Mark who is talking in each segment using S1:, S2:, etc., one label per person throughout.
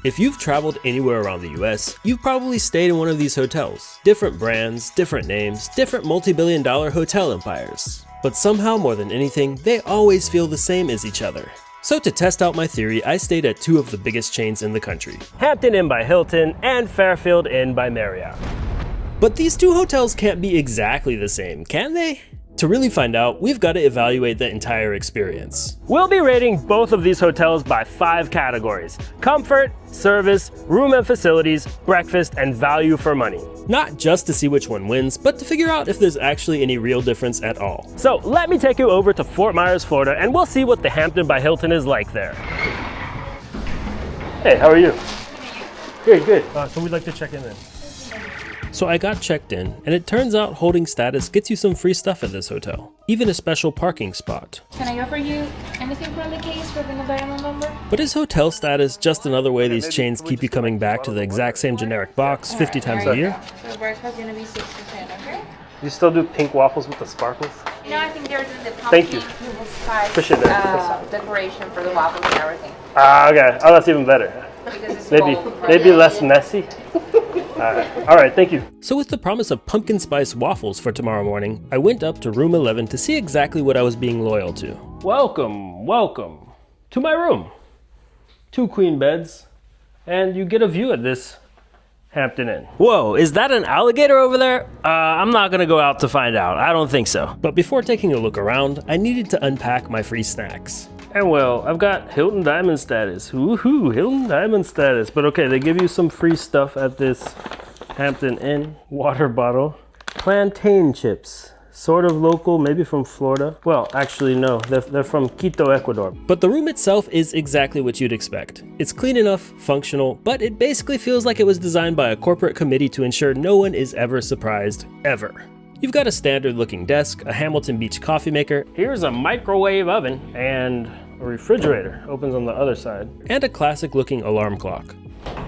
S1: If you've traveled anywhere around the US, you've probably stayed in one of these hotels. Different brands, different names, different multi-billion-dollar hotel empires. But somehow, more than anything, they always feel the same as each other. So to test out my theory, I stayed at two of the biggest chains in the country. Hampton Inn by Hilton and Fairfield Inn by Marriott. But these two hotels can't be exactly the same, can they? To really find out, we've got to evaluate the entire experience. We'll be rating both of these hotels by 5 categories: comfort, service, room and facilities, breakfast, and value for money. Not just to see which one wins, but to figure out if there's actually any real difference at all. So let me take you over to Fort Myers, Florida, and we'll see what the Hampton by Hilton is like there. Hey, how are you? Good, good. So we'd like to check in then. So I got checked in, and it turns out holding status gets you some free stuff at this hotel. Even a special parking spot.
S2: Can I offer you anything from the case for being a diamond member?
S1: But is hotel status just another way these chains keep you coming back to the exact same generic box 50 times a year?
S2: So breakfast is going to be 6%, okay?
S1: You still do pink waffles with the sparkles?
S2: No, I think they're doing the
S1: Thank you.
S2: spice
S1: Appreciate that.
S2: decoration for the waffles and everything.
S1: Ah, okay. Oh, that's even better.
S2: Because it's
S1: Maybe less messy. All right, thank you. So with the promise of pumpkin spice waffles for tomorrow morning, I went up to room 11 to see exactly what I was being loyal to. Welcome, welcome to my room. 2 queen beds, and you get a view of this Hampton Inn. Whoa, is that an alligator over there? I'm not gonna go out to find out. I don't think so. But before taking a look around, I needed to unpack my free snacks. And well, I've got Hilton Diamond status. Woohoo, Hilton Diamond status. But okay, they give you some free stuff at this Hampton Inn. Water bottle. Plantain chips. Sort of local, maybe from Florida. Well, actually no, they're from Quito, Ecuador. But the room itself is exactly what you'd expect. It's clean enough, functional, but it basically feels like it was designed by a corporate committee to ensure no one is ever surprised, ever. You've got a standard looking desk, a Hamilton Beach coffee maker, here's a microwave oven, and a refrigerator opens on the other side, and a classic looking alarm clock.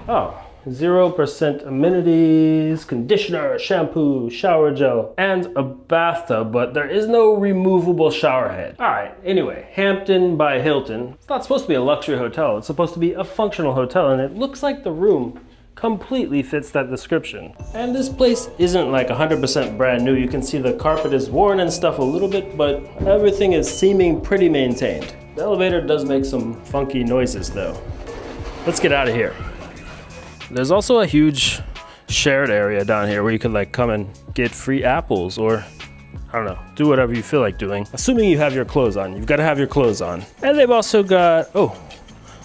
S1: Oh, 0% amenities, conditioner, shampoo, shower gel, and a bathtub, but there is no removable shower head. All right, anyway, Hampton by Hilton. It's not supposed to be a luxury hotel, it's supposed to be a functional hotel, and it looks like the room completely fits that description. And this place isn't like 100% brand new. You can see the carpet is worn and stuff a little bit, but everything is seeming pretty maintained. The elevator does make some funky noises though. Let's get out of here. There's also a huge shared area down here where you can like come and get free apples or I don't know, do whatever you feel like doing. Assuming you have your clothes on. You've got to have your clothes on. And they've also got,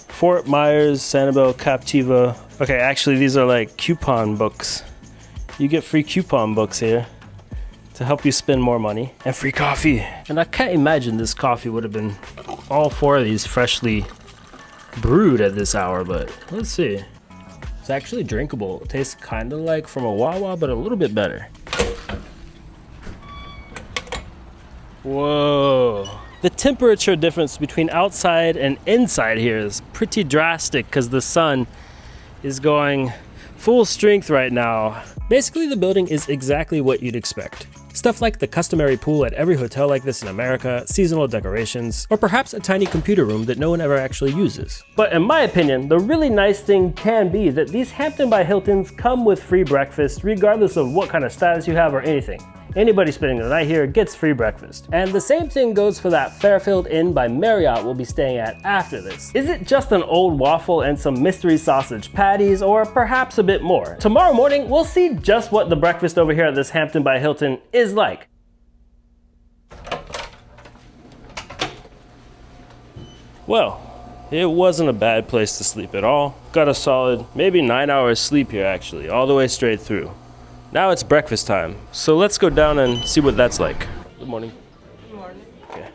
S1: Fort Myers, Sanibel, Captiva. Okay, actually these are like coupon books. You get free coupon books here to help you spend more money and free coffee. And I can't imagine this coffee would have been all 4 of these freshly brewed at this hour, but let's see. It's actually drinkable. It tastes kind of like from a Wawa, but a little bit better. Whoa. The temperature difference between outside and inside here is pretty drastic because the sun is going full strength right now. Basically, the building is exactly what you'd expect. Stuff like the customary pool at every hotel like this in America, seasonal decorations, or perhaps a tiny computer room that no one ever actually uses. But in my opinion, the really nice thing can be that these Hampton by Hiltons come with free breakfast regardless of what kind of status you have or anything. Anybody spending the night here gets free breakfast. And the same thing goes for that Fairfield Inn by Marriott we'll be staying at after this. Is it just an old waffle and some mystery sausage patties, or perhaps a bit more? Tomorrow morning, we'll see just what the breakfast over here at this Hampton by Hilton is like. Well, it wasn't a bad place to sleep at all. Got a solid, maybe 9 hours sleep here actually, all the way straight through. Now it's breakfast time, so let's go down and see what that's like. Good morning.
S2: Good morning.
S1: Okay,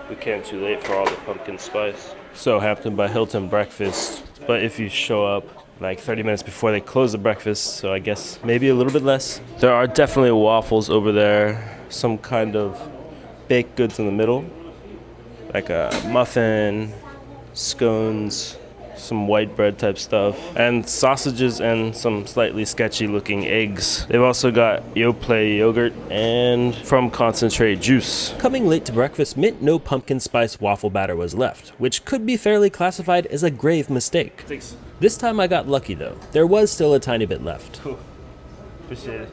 S1: we came too late for all the pumpkin spice. So Hampton by Hilton breakfast, but if you show up like 30 minutes before they close the breakfast, so I guess maybe a little bit less. There are definitely waffles over there, some kind of baked goods in the middle, like a muffin, scones, some white bread type stuff, and sausages and some slightly sketchy looking eggs. They've also got Yoplait yogurt and from concentrate juice. Coming late to breakfast meant no pumpkin spice waffle batter was left, which could be fairly classified as a grave mistake. Thanks. This time I got lucky though. There was still a tiny bit left.
S3: Cool. Appreciate it.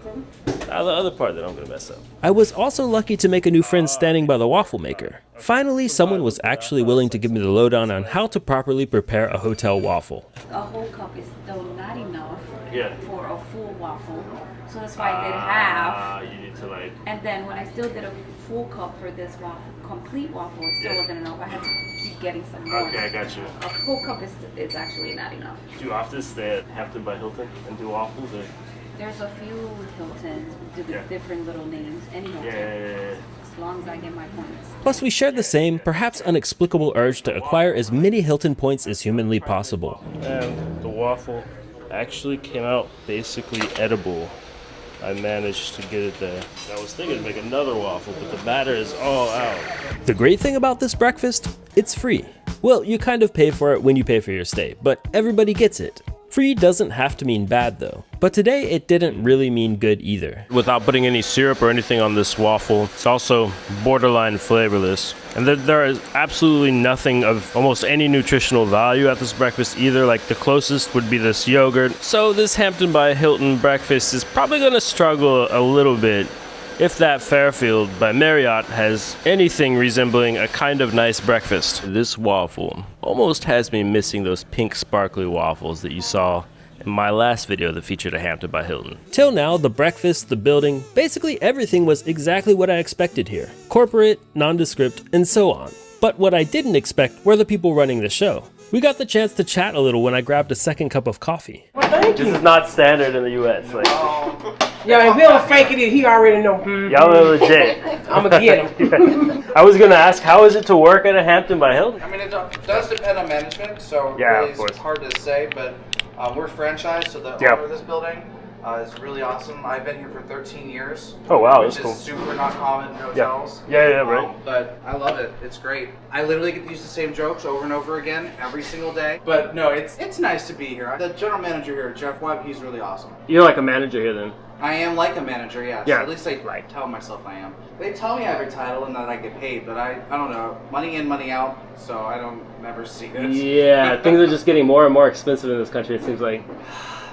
S3: Now the other part that I'm gonna mess up.
S1: I was also lucky to make a new friend standing by the waffle maker. Finally, someone was actually willing to give me the lowdown on how to properly prepare a hotel waffle.
S2: A whole cup is still not enough
S3: Yeah.
S2: for a full waffle. So that's why I did half.
S3: You need to like.
S2: And then when I still did a full cup for this waffle, complete waffle, it still wasn't enough. I had to keep getting some more.
S3: Okay, I got you.
S2: A whole cup is actually not enough.
S3: Do you often stay at Hampton by Hilton and do waffles? Or?
S2: There's a few Hiltons with different little names. Any Hilton.
S3: Yeah.
S2: As long as I get my points.
S1: Plus, we shared the same, perhaps unexplicable urge to acquire as many Hilton points as humanly possible.
S3: And the waffle actually came out basically edible. I managed to get it there. I was thinking to make another waffle, but the batter is all out.
S1: The great thing about this breakfast, it's free. Well, you kind of pay for it when you pay for your stay, but everybody gets it. Free doesn't have to mean bad though, but today it didn't really mean good either.
S3: Without putting any syrup or anything on this waffle, it's also borderline flavorless. And there is absolutely nothing of almost any nutritional value at this breakfast either. Like the closest would be this yogurt. So this Hampton by Hilton breakfast is probably gonna struggle a little bit if that Fairfield by Marriott has anything resembling a kind of nice breakfast. This waffle almost has me missing those pink sparkly waffles that you saw in my last video that featured a Hampton by Hilton.
S1: Till now, the breakfast, the building, basically everything was exactly what I expected here. Corporate, nondescript, and so on. But what I didn't expect were the people running the show. We got the chance to chat a little when I grabbed a second cup of coffee.
S3: Well, thank you. This is not standard in the US. Like,
S4: yeah, if we don't fake it, he already know.
S3: y'all are legit.
S4: I'm gonna get him.
S3: I was gonna ask, how is it to work at a Hampton by Hilton?
S5: I mean, it does depend on management, so
S3: Yeah,
S5: really
S3: of course.
S5: it's hard to say, but we're franchised, so the
S3: Yep.
S5: owner of this building is really awesome. I've been here for 13 years.
S3: Oh, wow,
S5: Which
S3: that's cool.
S5: is super not common in hotels.
S3: Yeah, right.
S5: But I love it. It's great. I literally get to use the same jokes over and over again every single day. But no, it's nice to be here. The general manager here, Jeff Webb, he's really awesome.
S3: You're like a manager here then.
S5: I am like a manager, yes.
S3: Yeah.
S5: At least I tell myself I am. They tell me I have a title and that I get paid, but I don't know. Money in, money out, so I don't never see it.
S3: Yeah, things are just getting more and more expensive in this country, it seems like.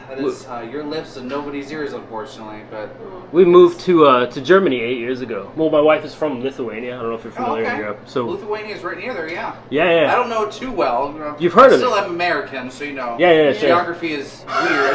S5: That is your lips and nobody's ears, unfortunately. But
S3: We moved to Germany 8 years ago. Well, my wife is from Lithuania. I don't know if you're familiar with Europe. So
S5: Lithuania is right near there, yeah.
S3: yeah.
S5: I don't know it too well.
S3: You've heard
S5: I
S3: of
S5: still
S3: it.
S5: am American, so you know.
S3: Yeah, sure.
S5: Geography is weird.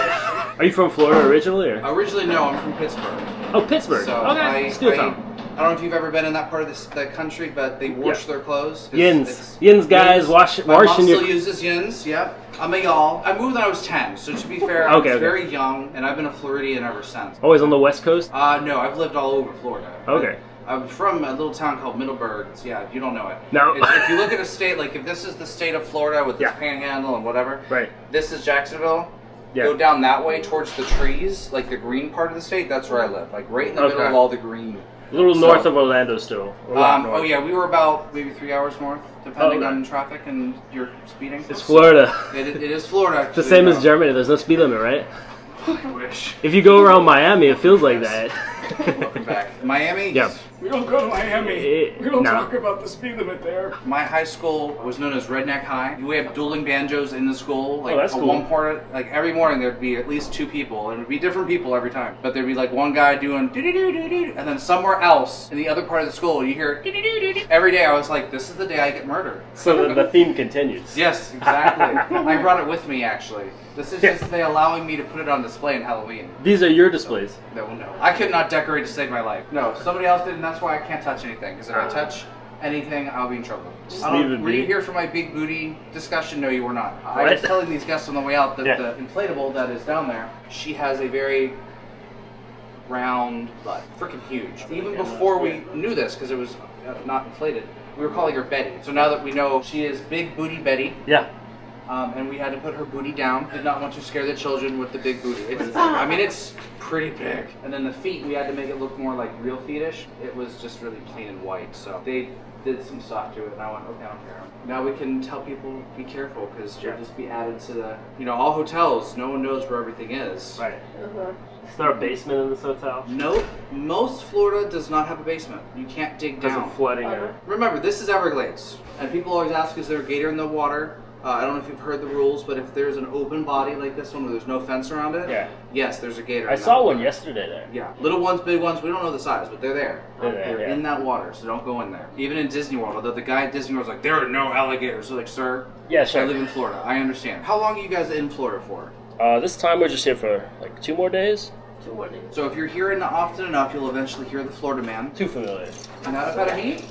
S3: Are you from Florida originally, or?
S5: Originally, no, I'm from Pittsburgh.
S3: Oh, Pittsburgh.
S5: So
S3: Okay, Steel Town.
S5: I don't know if you've ever been in that part of the country, but they wash their clothes.
S3: Yins guys, washing
S5: My mom
S3: your.
S5: still uses yins, yep. I'm a y'all. I moved when I was 10, so to be fair, I was very young, and I've been a Floridian ever since.
S3: Always on the West Coast?
S5: No, I've lived all over Florida.
S3: Okay.
S5: I'm from a little town called Middleburg. Yeah, you don't know it.
S3: No.
S5: If you look at a state, like if this is the state of Florida with its panhandle and whatever,
S3: Right.
S5: this is Jacksonville.
S3: Yeah.
S5: Go down that way towards the trees, like the green part of the state, that's where I live. Like right in the middle of all the green.
S3: A little north of Orlando still.
S5: Oh yeah, we were about maybe 3 hours north, depending on traffic and your speeding.
S3: It's Florida.
S5: It is Florida.
S3: It's the same as Germany. There's no speed limit, right?
S5: I wish.
S3: If you go around Miami, it feels like that.
S5: Welcome back. Miami?
S3: Yeah.
S5: We don't go to Miami.
S3: We don't
S5: talk about the speed limit there. My high school was known as Redneck High. We have dueling banjos in the school. Like
S3: that's cool.
S5: One part, like every morning there'd be at least 2 people, and it would be different people every time. But there'd be like one guy doing do-do-do-do-do, and then somewhere else in the other part of the school you hear do-do-do-do-do. Every day I was like, this is the day I get murdered.
S3: So the theme continues.
S5: Yes, exactly. I brought it with me actually. This is just they allowing me to put it on display in Halloween.
S3: These are your displays.
S5: No, I could not decorate to save my life. No, somebody else did, and that's why I can't touch anything. Because if I touch anything, I'll be in trouble. Were you here for my big booty discussion? No, you were not. I was telling these guests on the way out that the inflatable that is down there, she has a very round butt. Freaking huge. Even before we knew this, because it was not inflated, we were calling her Betty. So now that we know she is Big Booty Betty.
S3: Yeah.
S5: And we had to put her booty down. Did not want to scare the children with the big booty. I mean, it's pretty big. And then the feet, we had to make it look more like real feetish. It was just really plain and white. So they did some stuff to it, and I went, okay, I don't care. Now we can tell people, be careful, because you'll just be added to the, all hotels, no one knows where everything is.
S3: Right. Is there a basement in this hotel?
S5: Nope. Most Florida does not have a basement. You can't dig down.
S3: Because of flooding.
S5: Remember, this is Everglades. And people always ask, is there a gator in the water? I don't know if you've heard the rules, but if there's an open body like this one where there's no fence around it, yes, there's a gator.
S1: I saw one yesterday there.
S5: Yeah, little ones, big ones, we don't know the size, but they're there. They're
S1: yeah.
S5: in that water, so don't go in there. Even in Disney World, although the guy at Disney World was like, there are no alligators. So like, sir,
S1: yeah, sure.
S5: I live in Florida. I understand. How long are you guys in Florida for?
S1: This time we're just here for like 2 more days. 2 more days.
S5: So if you're here often enough, you'll eventually hear the Florida Man.
S1: Too familiar.
S5: Not about me.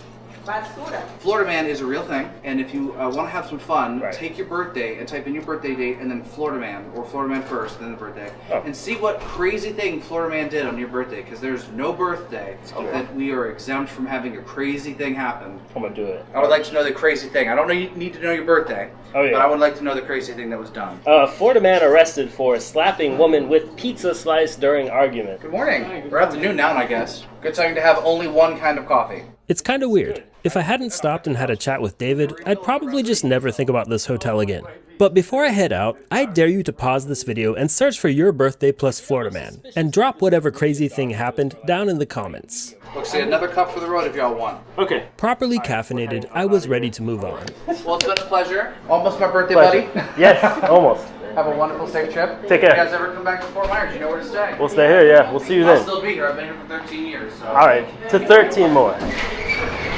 S5: Florida Man is a real thing, and if you want to have some fun, take your birthday and type in your birthday date and then Florida Man, or Florida Man first, then the birthday, and see what crazy thing Florida Man did on your birthday, because there's no birthday that we are exempt from having a crazy thing happen.
S1: I'm gonna do it.
S5: I would like to know the crazy thing. I don't need to know your birthday, but I would like to know the crazy thing that was done.
S1: Florida Man arrested for slapping woman with pizza slice during argument.
S5: Good morning. We're afternoon now, I guess. Good time to have only one kind of coffee.
S1: It's kind of weird. If I hadn't stopped and had a chat with David, I'd probably just never think about this hotel again. But before I head out, I dare you to pause this video and search for your birthday plus Florida Man, and drop whatever crazy thing happened down in the comments.
S5: Look, see, another cup for the road if y'all want.
S1: Okay. Properly caffeinated, I was ready to move on.
S5: Well, it's been a pleasure. Almost my birthday, buddy.
S1: Yes, almost.
S5: Have a wonderful, safe trip.
S1: Take care.
S5: If you guys ever come back to Fort Myers, you know where to stay.
S1: We'll stay here, yeah. We'll see you then.
S5: I'll still be here. I've been here for 13 years. So.
S1: All right, to 13 more.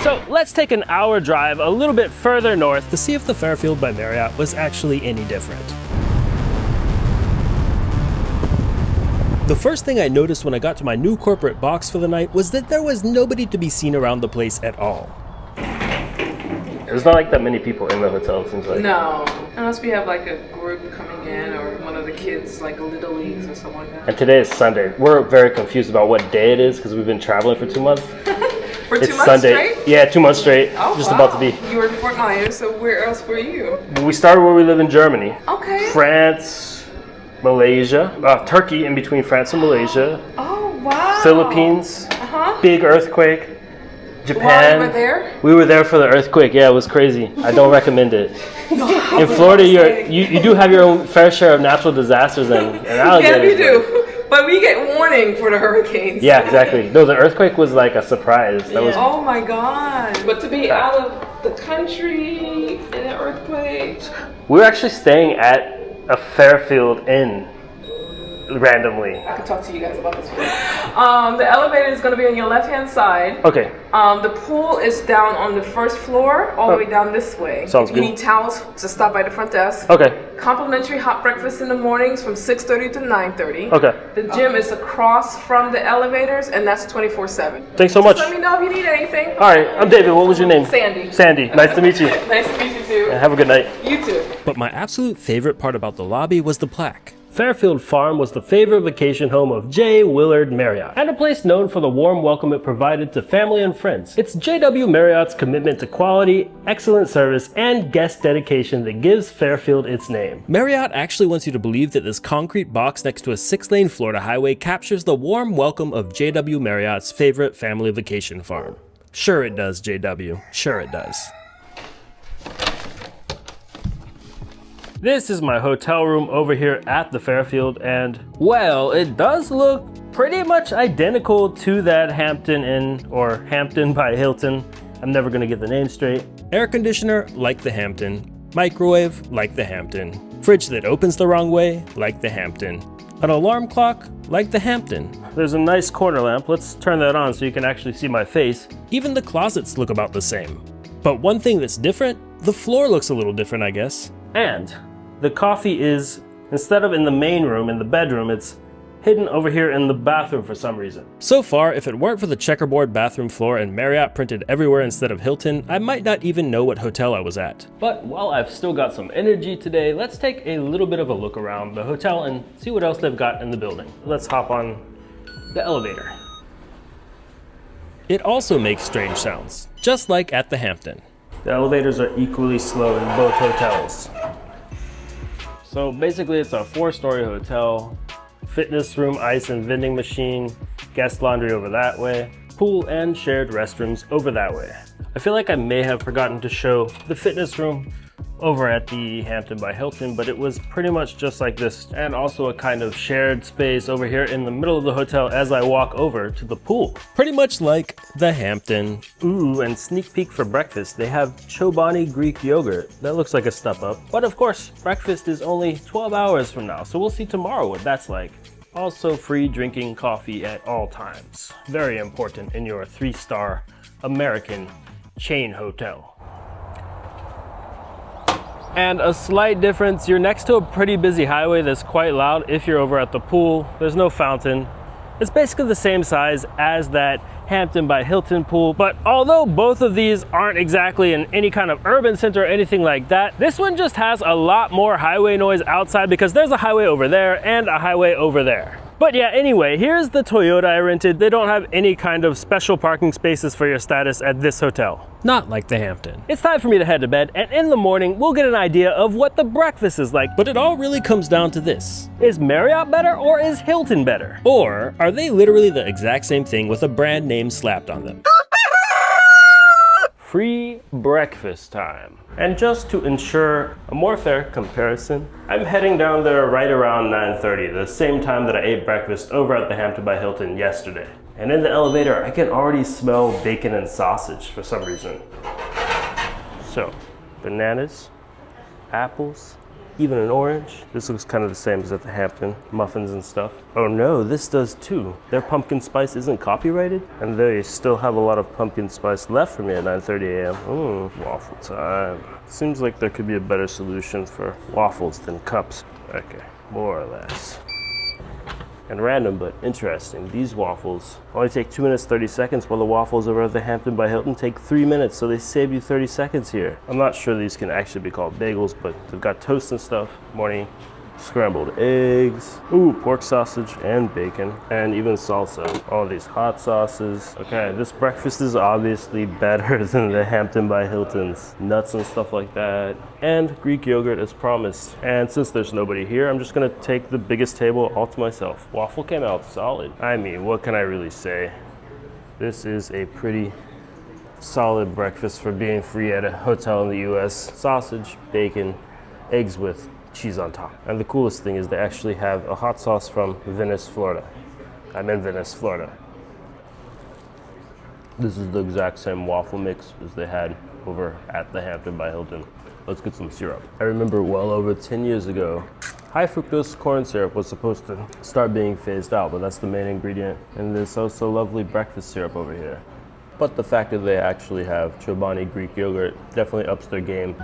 S1: So let's take an hour drive a little bit further north to see if the Fairfield by Marriott was actually any different. The first thing I noticed when I got to my new corporate box for the night was that there was nobody to be seen around the place at all. There's not like that many people in the hotel, it seems like.
S4: No, unless we have like a group coming in or one of the kids, like Little Leagues or something like that.
S1: And today is Sunday. We're very confused about what day it is because we've been traveling for 2 months.
S4: For
S1: it's
S4: 2 months
S1: Sunday.
S4: straight?
S1: Yeah, 2 months straight.
S4: Oh,
S1: just
S4: wow.
S1: about to be.
S4: You were in Fort Myers, so where else were you?
S1: We started where we live in Germany.
S4: Okay.
S1: France, Malaysia, Turkey in between France and Malaysia.
S4: Oh, wow.
S1: Philippines, big earthquake. Japan.
S4: While you were there?
S1: We were there for the earthquake. Yeah, it was crazy. I don't recommend it. In Florida, you do have your own fair share of natural disasters and alligators.
S4: Yeah, we do. But we get warning for the hurricanes.
S1: Yeah, exactly. No, the earthquake was like a surprise. That was.
S4: Oh my God. But to be out of the country in an earthquake.
S1: We were actually staying at a Fairfield Inn randomly.
S4: I can talk to you guys about this one. The elevator is going to be on your left-hand side.
S1: Okay.
S4: The pool is down on the first floor, all the way down this way.
S1: Sounds
S4: if you
S1: good.
S4: need towels, just stop by the front desk.
S1: Okay.
S4: Complimentary hot breakfast in the mornings from 6:30 to 9:30.
S1: Okay.
S4: The gym is across from the elevators, and that's 24/7.
S1: Thanks so much.
S4: Just let me know if you need anything.
S1: All right, I'm David. What was your name?
S4: Sandy.
S1: Sandy. Nice to meet you.
S4: Nice to meet you too.
S1: And have a good night.
S4: You too.
S1: But my absolute favorite part about the lobby was the plaque. Fairfield Farm was the favorite vacation home of J. Willard Marriott, and a place known for the warm welcome it provided to family and friends. It's JW Marriott's commitment to quality, excellent service, and guest dedication that gives Fairfield its name. Marriott actually wants you to believe that this concrete box next to a 6-lane Florida highway captures the warm welcome of JW Marriott's favorite family vacation farm. Sure it does, JW. Sure it does. This is my hotel room over here at the Fairfield, and well, it does look pretty much identical to that Hampton Inn, or Hampton by Hilton. I'm never gonna get the name straight. Air conditioner, like the Hampton. Microwave, like the Hampton. Fridge that opens the wrong way, like the Hampton. An alarm clock, like the Hampton. There's a nice corner lamp. Let's turn that on so you can actually see my face. Even the closets look about the same. But one thing that's different, the floor looks a little different, I guess. And the coffee is, instead of in the main room, in the bedroom, it's hidden over here in the bathroom for some reason. So far, if it weren't for the checkerboard bathroom floor and Marriott printed everywhere instead of Hilton, I might not even know what hotel I was at. But while I've still got some energy today, let's take a little bit of a look around the hotel and see what else they've got in the building. Let's hop on the elevator. It also makes strange sounds, just like at the Hampton. The elevators are equally slow in both hotels. So basically it's a 4-story hotel, fitness room, ice and vending machine, guest laundry over that way, pool and shared restrooms over that way. I feel like I may have forgotten to show the fitness room over at the Hampton by Hilton, but it was pretty much just like this, and also a kind of shared space over here in the middle of the hotel as I walk over to the pool. Pretty much like the Hampton. Ooh, and sneak peek for breakfast, they have Chobani Greek yogurt. That looks like a step up. But of course, breakfast is only 12 hours from now, so we'll see tomorrow what that's like. Also free drinking coffee at all times. Very important in your 3-star American chain hotel. And a slight difference, you're next to a pretty busy highway that's quite loud if you're over at the pool. There's no fountain. It's basically the same size as that Hampton by Hilton pool, but although both of these aren't exactly in any kind of urban center or anything like that, this one just has a lot more highway noise outside because there's a highway over there and a highway over there. But yeah, anyway, here's the Toyota I rented. They don't have any kind of special parking spaces for your status at this hotel. Not like the Hampton. It's time for me to head to bed, and in the morning, we'll get an idea of what the breakfast is like. But it all really comes down to this. Is Marriott better or is Hilton better? Or are they literally the exact same thing with a brand name slapped on them? Free breakfast time. And just to ensure a more fair comparison, I'm heading down there right around 9:30, the same time that I ate breakfast over at the Hampton by Hilton yesterday. And in the elevator, I can already smell bacon and sausage for some reason. So, bananas, apples, even an orange. This looks kind of the same as at the Hampton, muffins and stuff. Oh no, this does too. Their pumpkin spice isn't copyrighted, and they still have a lot of pumpkin spice left for me at 9:30 a.m. Waffle time. Seems like there could be a better solution for waffles than cups. Okay, more or less. And random, but interesting, these waffles only take 2 minutes 30 seconds, while the waffles over at the Hampton by Hilton take 3 minutes, so they save you 30 seconds here. I'm not sure these can actually be called bagels, but they've got toast and stuff. Morning scrambled eggs, ooh, pork sausage and bacon, and even salsa. All these hot sauces. Okay, this breakfast is obviously better than the Hampton by Hilton's. Nuts and stuff like that. And Greek yogurt as promised. And since there's nobody here, I'm just gonna take the biggest table all to myself. Waffle came out solid. I mean, what can I really say? This is a pretty solid breakfast for being free at a hotel in the US. Sausage, bacon, eggs with cheese on top. And the coolest thing is they actually have a hot sauce from Venice, Florida. I'm in Venice, Florida. This is the exact same waffle mix as they had over at the Hampton by Hilton. Let's get some syrup. I remember well over 10 years ago, high fructose corn syrup was supposed to start being phased out, but that's the main ingredient. And there's also lovely breakfast syrup over here. But the fact that they actually have Chobani Greek yogurt definitely ups their game.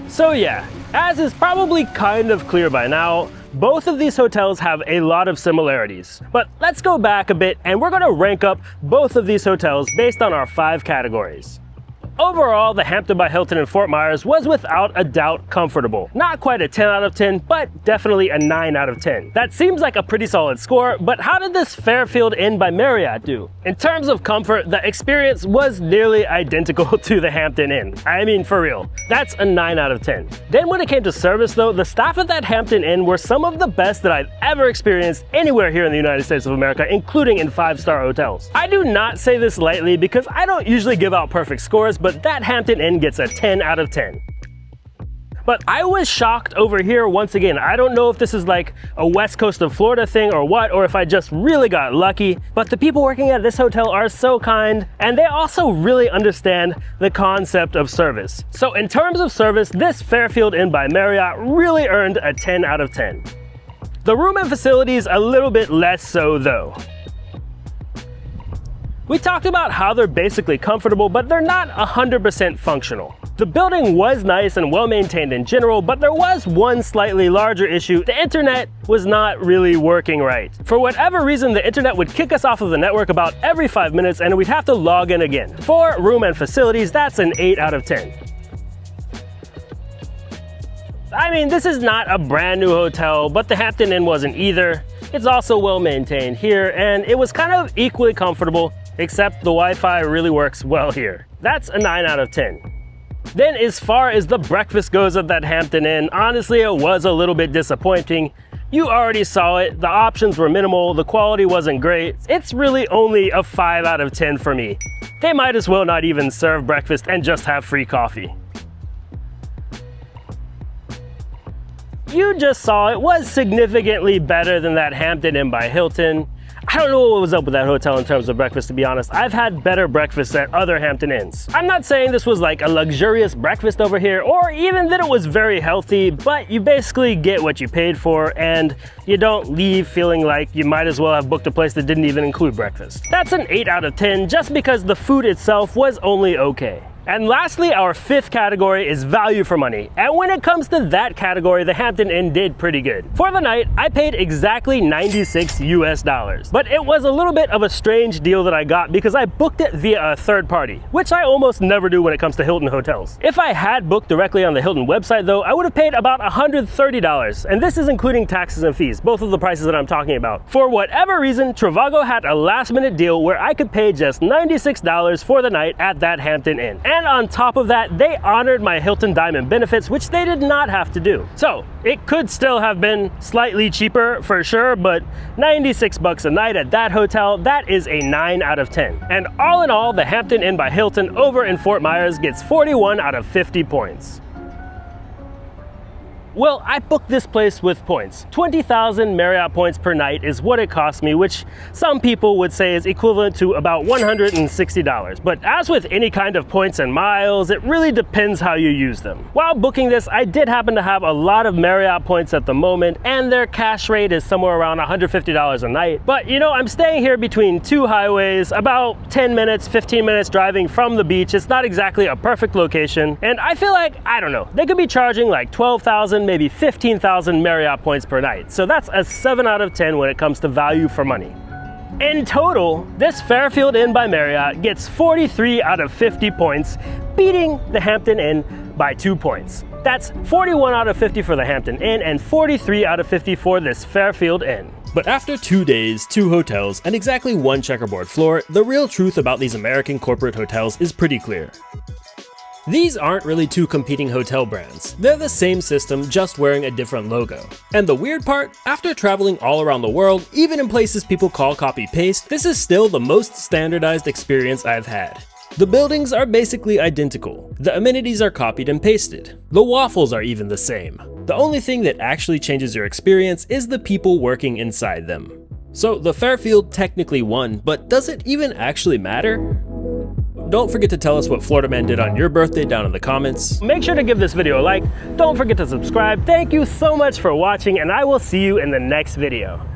S1: So yeah, as is probably kind of clear by now, both of these hotels have a lot of similarities. But let's go back a bit and we're gonna rank up both of these hotels based on our 5 categories. Overall, the Hampton by Hilton in Fort Myers was without a doubt comfortable. Not quite a 10 out of 10, but definitely a 9 out of 10. That seems like a pretty solid score, but how did this Fairfield Inn by Marriott do? In terms of comfort, the experience was nearly identical to the Hampton Inn. I mean, for real. That's a 9 out of 10. Then when it came to service though, the staff at that Hampton Inn were some of the best that I've ever experienced anywhere here in the United States of America, including in 5-star hotels. I do not say this lightly because I don't usually give out perfect scores, but that Hampton Inn gets a 10 out of 10. But I was shocked over here once again. I don't know if this is like a West Coast of Florida thing or what, or if I just really got lucky, but the people working at this hotel are so kind, and they also really understand the concept of service. So in terms of service, this Fairfield Inn by Marriott really earned a 10 out of 10. The room and facilities a little bit less so though. We talked about how they're basically comfortable, but they're not 100% functional. The building was nice and well maintained in general, but there was one slightly larger issue. The internet was not really working right. For whatever reason, the internet would kick us off of the network about every 5 minutes and we'd have to log in again. For room and facilities, that's an 8 out of 10. I mean, this is not a brand new hotel, but the Hampton Inn wasn't either. It's also well maintained here, and it was kind of equally comfortable, except the Wi-Fi really works well here. That's a 9 out of 10. Then as far as the breakfast goes at that Hampton Inn, honestly it was a little bit disappointing. You already saw it, the options were minimal, the quality wasn't great. It's really only a 5 out of 10 for me. They might as well not even serve breakfast and just have free coffee. You just saw it was significantly better than that Hampton Inn by Hilton. I don't know what was up with that hotel in terms of breakfast, to be honest. I've had better breakfasts at other Hampton Inns. I'm not saying this was like a luxurious breakfast over here, or even that it was very healthy, but you basically get what you paid for, and you don't leave feeling like you might as well have booked a place that didn't even include breakfast. That's an 8 out of 10 just because the food itself was only okay. And lastly, our 5th category is value for money. And when it comes to that category, the Hampton Inn did pretty good. For the night, I paid exactly $96 US. But it was a little bit of a strange deal that I got because I booked it via a third party, which I almost never do when it comes to Hilton hotels. If I had booked directly on the Hilton website though, I would have paid about $130. And this is including taxes and fees, both of the prices that I'm talking about. For whatever reason, Trivago had a last minute deal where I could pay just $96 for the night at that Hampton Inn. And on top of that, they honored my Hilton Diamond benefits, which they did not have to do. So it could still have been slightly cheaper for sure, but 96 bucks a night at that hotel, that is a 9 out of 10. And all in all, the Hampton Inn by Hilton over in Fort Myers gets 41 out of 50 points. Well, I booked this place with points. 20,000 Marriott points per night is what it cost me, which some people would say is equivalent to about $160. But as with any kind of points and miles, it really depends how you use them. While booking this, I did happen to have a lot of Marriott points at the moment, and their cash rate is somewhere around $150 a night. But you know, I'm staying here between 2 highways, about 10 minutes, 15 minutes driving from the beach. It's not exactly a perfect location, and I feel like, I don't know, they could be charging like 12,000, maybe 15,000 Marriott points per night. So that's a 7 out of 10 when it comes to value for money. In total, this Fairfield Inn by Marriott gets 43 out of 50 points, beating the Hampton Inn by 2 points. That's 41 out of 50 for the Hampton Inn and 43 out of 50 for this Fairfield Inn.
S3: But after 2 days, 2 hotels, and exactly 1 checkerboard floor, the real truth about these American corporate hotels is pretty clear. These aren't really 2 competing hotel brands. They're the same system, just wearing a different logo. And the weird part, after traveling all around the world, even in places people call copy-paste, this is still the most standardized experience I've had. The buildings are basically identical. The amenities are copied and pasted. The waffles are even the same. The only thing that actually changes your experience is the people working inside them. So the Fairfield technically won, but does it even actually matter? Don't forget to tell us what Florida Man did on your birthday down in the comments.
S1: Make sure to give this video a like. Don't forget to subscribe. Thank you so much for watching, and I will see you in the next video.